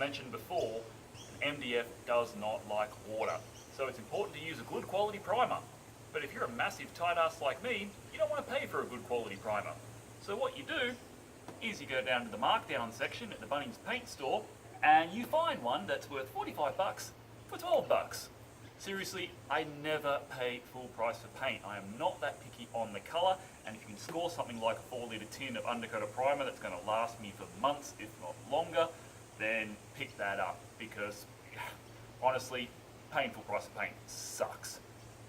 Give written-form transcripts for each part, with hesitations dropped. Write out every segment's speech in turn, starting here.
mentioned before, an MDF does not like water, so it's important to use a good quality primer. But if you're a massive tight ass like me, you don't want to pay for a good quality primer. So what you do is you go down to the markdown section at the Bunnings paint store and you find one that's worth 45 bucks for 12 bucks. Seriously, I never pay full price for paint. I am not that picky on the colour, and if you can score something like a 4-litre tin of undercoater primer that's going to last me for months, if not longer, then pick that up, because honestly, paying full price for paint sucks.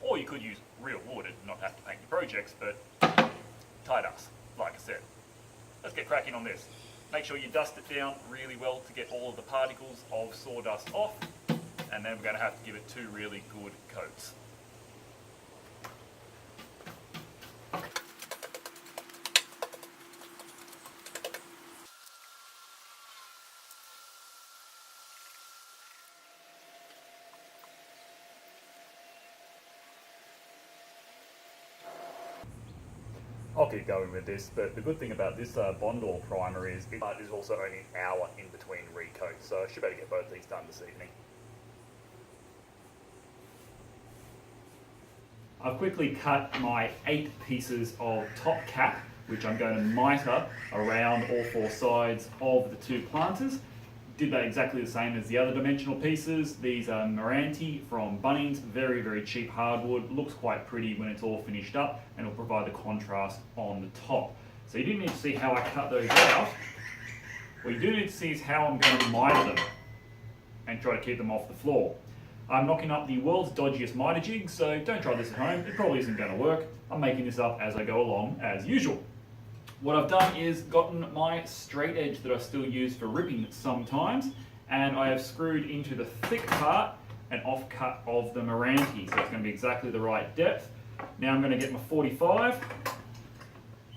Or you could use real wood and not have to paint your projects, but tight ass, like I said. Let's get cracking on this. Make sure you dust it down really well to get all of the particles of sawdust off, and then we're going to have to give it 2 really good coats. I'll keep going with this, but the good thing about this Bondor primer is it is also only an hour in between recoats, so I should be able to get both these done this evening. I've quickly cut my 8 pieces of top cap, which I'm going to mitre around all 4 sides of the 2 planters. Did that exactly the same as the other dimensional pieces. These are meranti from Bunnings, very, very cheap hardwood. Looks quite pretty when it's all finished up, and will provide the contrast on the top. So you didn't need to see how I cut those out. What you do need to see is how I'm going to mitre them and try to keep them off the floor. I'm knocking up the world's dodgiest mitre jig, so don't try this at home. It probably isn't going to work. I'm making this up as I go along, as usual. What I've done is gotten my straight edge that I still use for ripping sometimes, and I have screwed into the thick part an offcut of the meranti, so it's going to be exactly the right depth. Now I'm going to get my 45,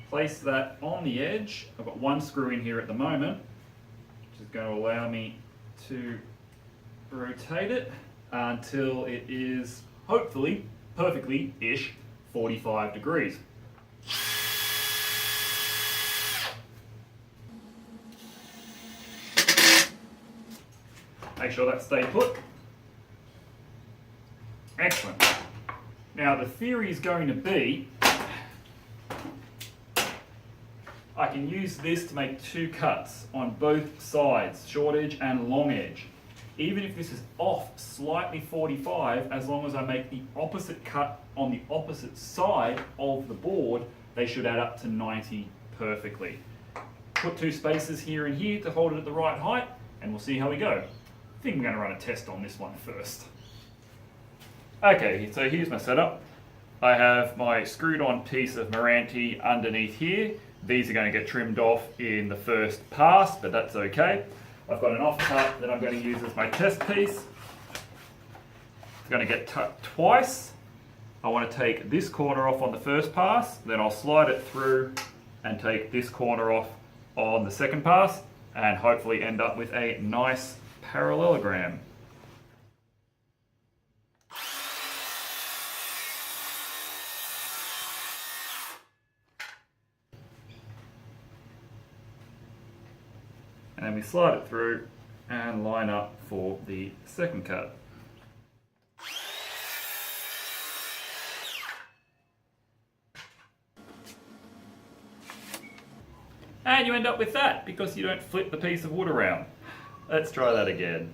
place that on the edge. I've got 1 screw in here at the moment, which is going to allow me to rotate it until it is hopefully perfectly-ish 45 degrees. Make sure that stays put. Excellent. Now the theory is going to be I can use this to make 2 cuts on both sides, short edge and long edge. Even if this is off slightly 45, as long as I make the opposite cut on the opposite side of the board, they should add up to 90 perfectly. Put 2 spaces here and here to hold it at the right height, and we'll see how we go. I think I'm going to run a test on this one first. Okay, so here's my setup. I have my screwed on piece of meranti underneath here. These are going to get trimmed off in the first pass, but that's okay. I've got an offcut that I'm going to use as my test piece. It's going to get tucked twice. I want to take this corner off on the first pass, then I'll slide it through and take this corner off on the second pass, and hopefully end up with a nice parallelogram. And then we slide it through and line up for the second cut. And you end up with that because you don't flip the piece of wood around. Let's try that again.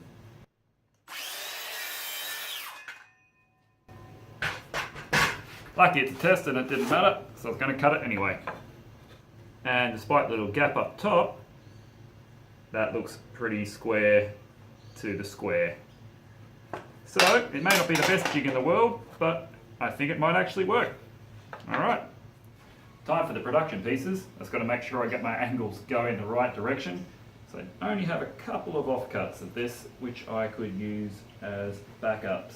Lucky it's a test and it didn't matter, so I was going to cut it anyway. And despite the little gap up top, that looks pretty square to the square. So it may not be the best jig in the world, but I think it might actually work. Alright, time for the production pieces. I've got to make sure I get my angles going the right direction. So I only have a couple of offcuts of this, which I could use as backups.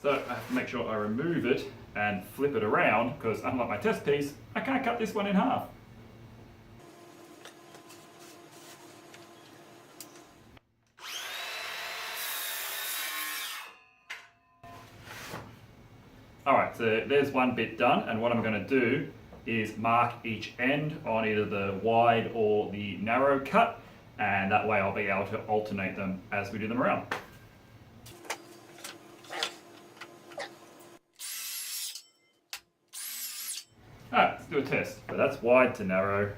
So I have to make sure I remove it and flip it around, because unlike my test piece, I can't cut this one in half. Alright, so there's one bit done, and what I'm going to do is mark each end on either the wide or the narrow cut, and that way I'll be able to alternate them as we do them around. Alright, let's do a test. So that's wide to narrow,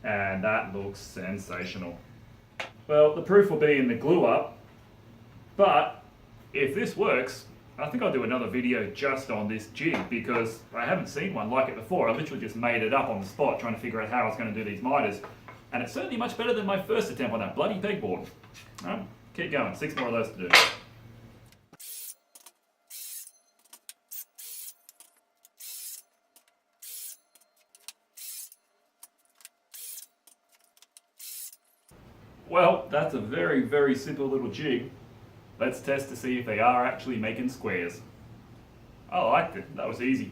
and that looks sensational. Well, the proof will be in the glue up, but if this works, I think I'll do another video just on this jig because I haven't seen one like it before. I literally just made it up on the spot trying to figure out how I was going to do these miters, and it's certainly much better than my first attempt on that bloody pegboard. Alright, keep going, 6 more of those to do. Well, that's a very, very simple little jig. Let's test to see if they are actually making squares. I liked it, that was easy.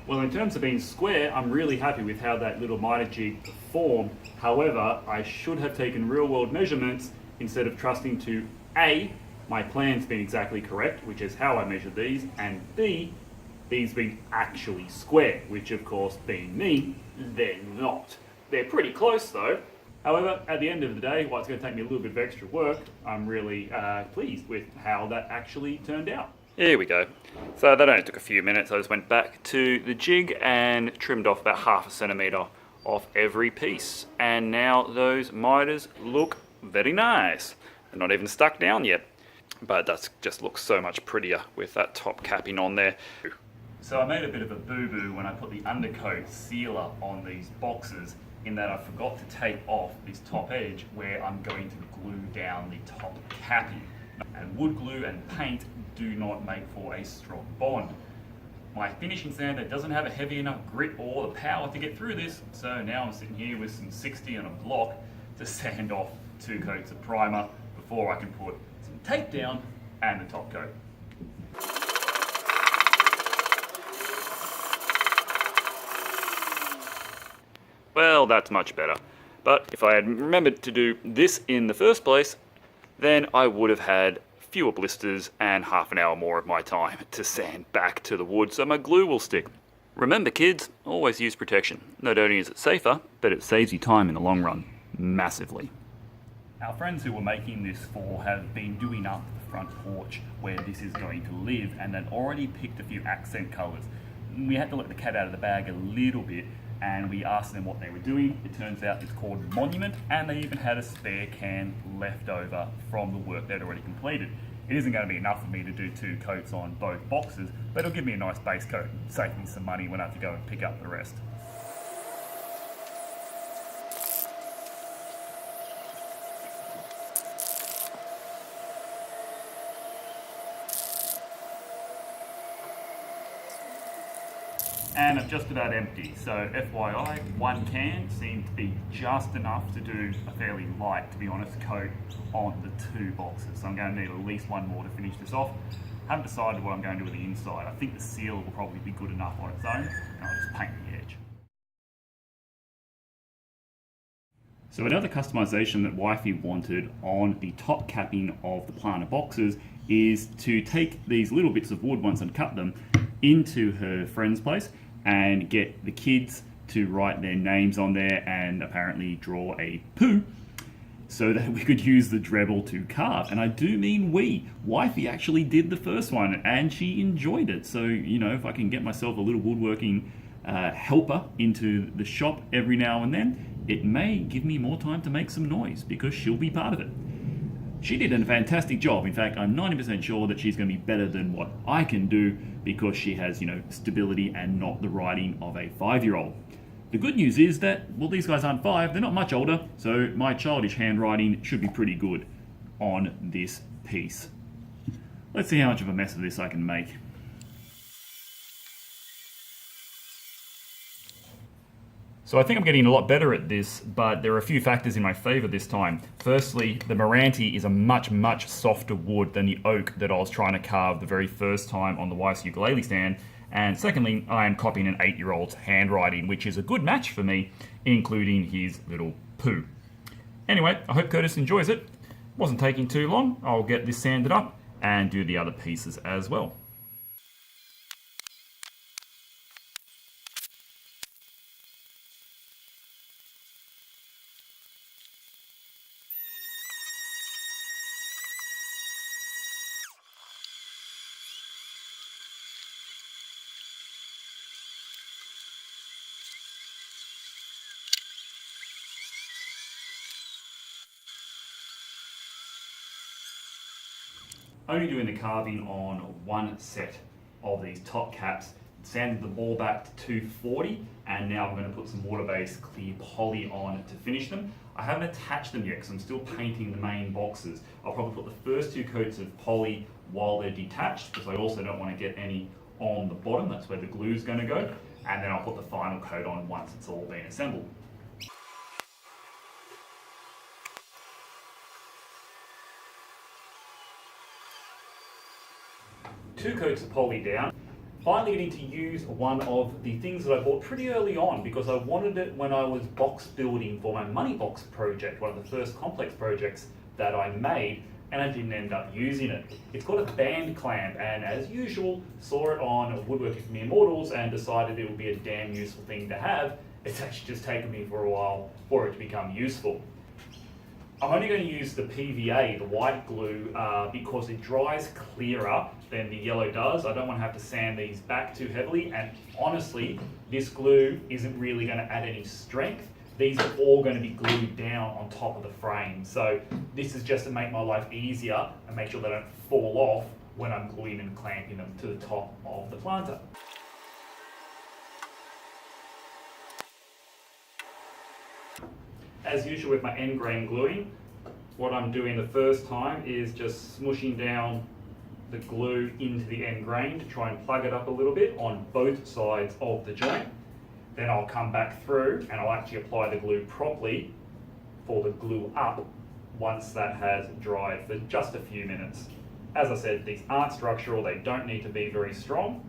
Well, in terms of being square, I'm really happy with how that little miter jig performed. However, I should have taken real world measurements instead of trusting to A, my plan's been exactly correct, which is how I measured these, and B, these being actually square, which of course, being me, they're not. They're pretty close though. However, at the end of the day, while it's going to take me a little bit of extra work, I'm really pleased with how that actually turned out. Here we go. So that only took a few minutes. I just went back to the jig and trimmed off about 1/2 centimetre off every piece. And now those miters look very nice. They're not even stuck down yet. But that just looks so much prettier with that top capping on there. So I made a bit of a boo-boo when I put the undercoat sealer on these boxes, in that I forgot to take off this top edge where I'm going to glue down the top capping. And wood glue and paint do not make for a strong bond. My finishing sander doesn't have a heavy enough grit or the power to get through this, so now I'm sitting here with some 60 and a block to sand off 2 coats of primer before I can put some tape down and the top coat. Well, that's much better. But if I had remembered to do this in the first place, then I would have had fewer blisters and 1/2 an hour more of my time to sand back to the wood so my glue will stick. Remember kids, always use protection. Not only is it safer, but it saves you time in the long run. Massively. Our friends who were making this for have been doing up the front porch where this is going to live, and they'd already picked a few accent colours. We had to let the cat out of the bag a little bit, and we asked them what they were doing. It turns out it's called Monument, and they even had a spare can left over from the work they'd already completed. It isn't going to be enough for me to do 2 coats on both boxes, but it'll give me a nice base coat and save me some money when I have to go and pick up the rest. And I'm just about empty, so FYI, 1 can seemed to be just enough to do a fairly light, to be honest, coat on the 2 boxes. So I'm going to need at least 1 more to finish this off. Haven't decided what I'm going to do with the inside. I think the seal will probably be good enough on its own, and I'll just paint the edge. So another customization that wifey wanted on the top capping of the planter boxes is to take these little bits of wood once I'd cut them into her friend's place and get the kids to write their names on there and apparently draw a poo so that we could use the Dremel to carve. And I do mean we. Wifey actually did the first one and she enjoyed it. So, you know, if I can get myself a little woodworking helper into the shop every now and then, it may give me more time to make some noise because she'll be part of it. She did a fantastic job. In fact, I'm 90% sure that she's going to be better than what I can do because she has, you know, stability and not the writing of a 5-year-old. The good news is that, well, these guys aren't 5, they're not much older, so my childish handwriting should be pretty good on this piece. Let's see how much of a mess of this I can make. So I think I'm getting a lot better at this, but there are a few factors in my favour this time. Firstly, the meranti is a much softer wood than the oak that I was trying to carve the very first time on the wife's ukulele stand. And secondly, I am copying an 8-year-old's handwriting, which is a good match for me, including his little poo. Anyway, I hope Curtis enjoys it. Wasn't taking too long. I'll get this sanded up and do the other pieces as well. Only doing the carving on one set of these top caps. Sanded the ball back to 240, and now I'm going to put some water-based clear poly on to finish them. I haven't attached them yet because I'm still painting the main boxes. I'll probably put the first 2 coats of poly while they're detached, because I also don't want to get any on the bottom. That's where the glue is going to go. And then I'll put the final coat on once it's all been assembled. Two coats of poly down. Finally getting to use one of the things that I bought pretty early on because I wanted it when I was box building for my money box project, one of the first complex projects that I made, and I didn't end up using it. It's called a band clamp, and as usual, saw it on Woodworking for Mere Mortals and decided it would be a damn useful thing to have. It's actually just taken me for a while for it to become useful. I'm only going to use the PVA, the white glue, because it dries clearer than the yellow does. I don't want to have to sand these back too heavily, and honestly, this glue isn't really going to add any strength. These are all going to be glued down on top of the frame. So this is just to make my life easier and make sure they don't fall off when I'm gluing and clamping them to the top of the planter. As usual with my end grain gluing, what I'm doing the first time is just smushing down the glue into the end grain to try and plug it up a little bit on both sides of the joint. Then I'll come back through and I'll actually apply the glue properly for the glue up once that has dried for just a few minutes. As I said, these aren't structural, they don't need to be very strong,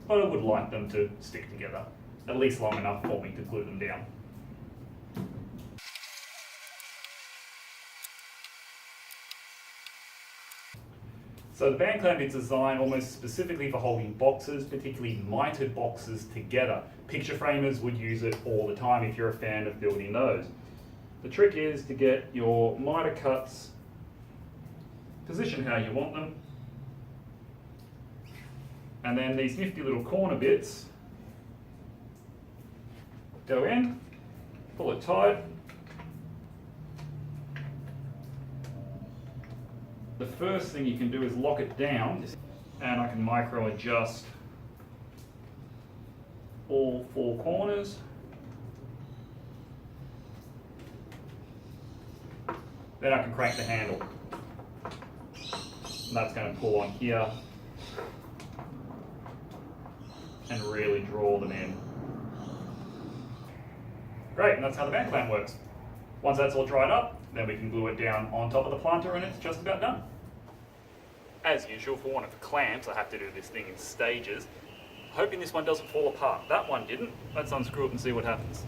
but I would like them to stick together, at least long enough for me to glue them down. So the band clamp is designed almost specifically for holding boxes, particularly mitred boxes together. Picture framers would use it all the time if you're a fan of building those. The trick is to get your miter cuts positioned how you want them, and then these nifty little corner bits go in, pull it tight. The first thing you can do is lock it down, and I can micro adjust all 4 corners. Then I can crank the handle, and that's going to pull on here and really draw them in. Great, and that's how the band clamp works. Once that's all dried up, then we can glue it down on top of the planter and it's just about done. As usual, for one of the clamps, I have to do this thing in stages, hoping this one doesn't fall apart. That one didn't. Let's unscrew it and see what happens.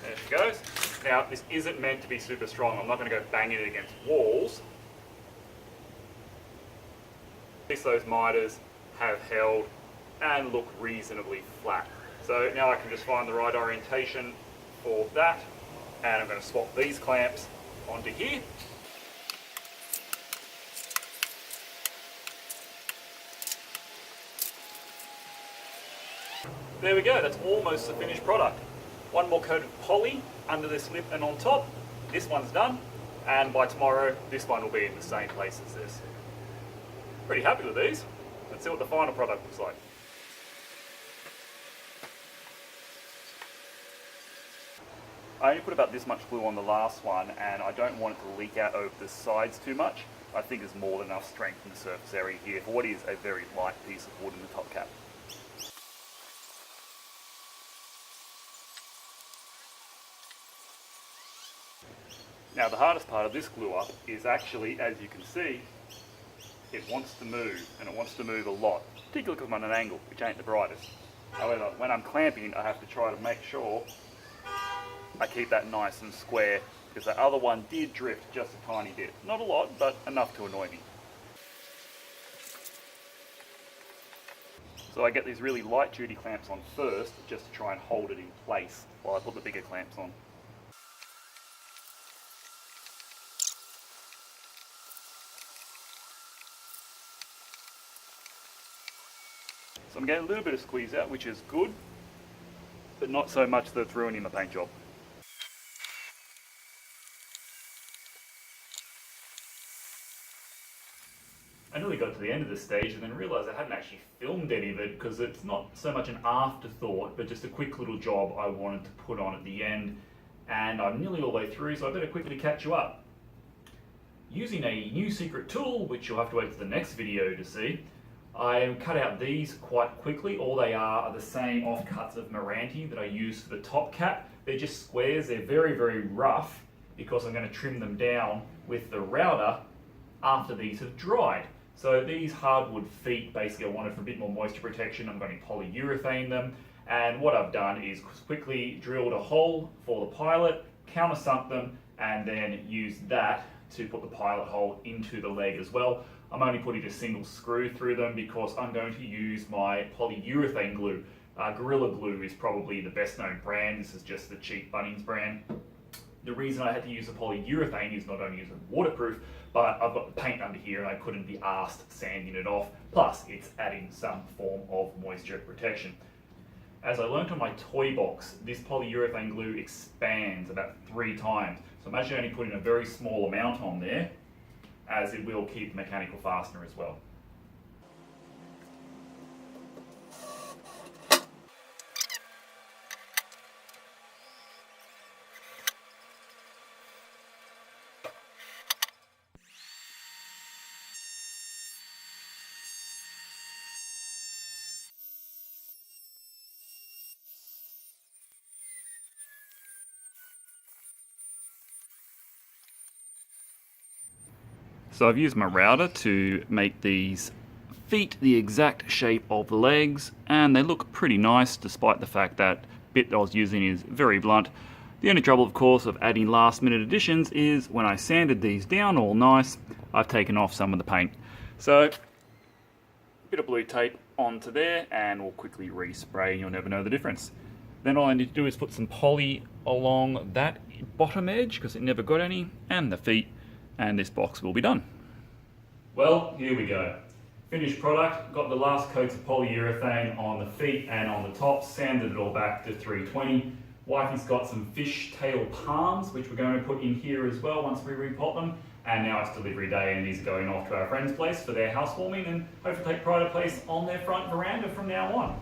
There she goes. Now, this isn't meant to be super strong. I'm not going to go banging it against walls. At least those miters have held and look reasonably flat. So now I can just find the right orientation for that, and I'm going to swap these clamps onto here. There we go, that's almost the finished product. One more coat of poly under this lip and on top. This one's done, and by tomorrow this one will be in the same place as this. Pretty happy with these. Let's see what the final product looks like. I only put about this much glue on the last one, and I don't want it to leak out over the sides too much. I think there's more than enough strength in the surface area here for what is a very light piece of wood in the top cap. Now the hardest part of this glue up is actually, as you can see, it wants to move, and it wants to move a lot, particularly because I'm on an angle, which ain't the brightest. However, when I'm clamping, I have to try to make sure I keep that nice and square, because the other one did drift just a tiny bit. Not a lot, but enough to annoy me. So I get these really light duty clamps on first, just to try and hold it in place while I put the bigger clamps on. So I'm getting a little bit of squeeze out, which is good, but not so much that it's ruining the paint job. I nearly got to the end of this stage and then realised I hadn't actually filmed any of it, because it's not so much an afterthought, but just a quick little job I wanted to put on at the end, and I'm nearly all the way through, so I better quickly catch you up. Using a new secret tool, which you'll have to wait to the next video to see, I cut out these quite quickly. All they are the same offcuts of meranti that I used for the top cap. They're just squares, they're very, very rough, because I'm going to trim them down with the router after these have dried. So these hardwood feet, basically I wanted for a bit more moisture protection. I'm going to polyurethane them, and what I've done is quickly drilled a hole for the pilot, countersunk them, and then used that to put the pilot hole into the leg as well. I'm only putting a single screw through them because I'm going to use my polyurethane glue. Gorilla Glue is probably the best known brand. This is just the cheap Bunnings brand. The reason I had to use a polyurethane is not only is it waterproof, but I've got the paint under here and I couldn't be arsed sanding it off. Plus, it's adding some form of moisture protection. As I learnt on my toy box, this polyurethane glue expands about 3 times. So I'm actually only putting a very small amount on there, as it will keep the mechanical fastener as well. So I've used my router to make these feet the exact shape of the legs, and they look pretty nice despite the fact that bit that I was using is very blunt. The only trouble, of course, of adding last minute additions is when I sanded these down all nice, I've taken off some of the paint. So a bit of blue tape onto there and we'll quickly respray and you'll never know the difference. Then all I need to do is put some poly along that bottom edge because it never got any, and the feet, and this box will be done. Well, here we go. Finished product, got the last coats of polyurethane on the feet and on the top, sanded it all back to 320. Wifey's got some fish tail palms, which we're going to put in here as well once we repot them. And now it's delivery day and these are going off to our friend's place for their housewarming and hopefully take pride of place on their front veranda from now on.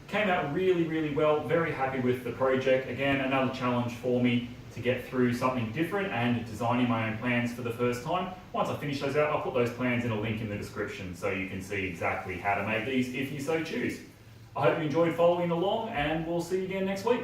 Came out really, really well, very happy with the project. Again, another challenge for me to get through something different and designing my own plans for the first time. Once I finish those out, I'll put those plans in a link in the description so you can see exactly how to make these if you so choose. I hope you enjoyed following along and we'll see you again next week.